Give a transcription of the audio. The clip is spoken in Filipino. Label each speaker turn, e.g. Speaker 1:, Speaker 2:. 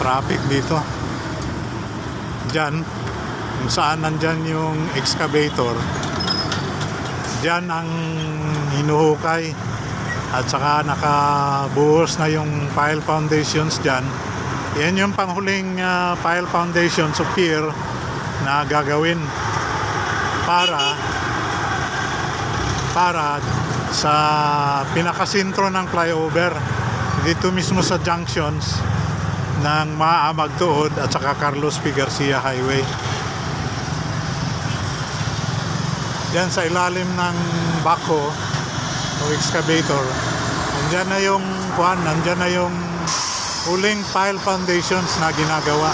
Speaker 1: Traffic dito. Diyan, kung saan nandyan yung excavator, diyan ang hinuhukay at saka nakabuhos na yung pile foundations diyan. Yan yung panghuling pile foundations of pier na gagawin para sa pinakasentro ng flyover dito mismo sa junctions ng Maamag Tuod at saka Carlos P. Garcia Highway. Yan sa ilalim ng backhoe o excavator, nandyan na yung huling pile foundations na ginagawa.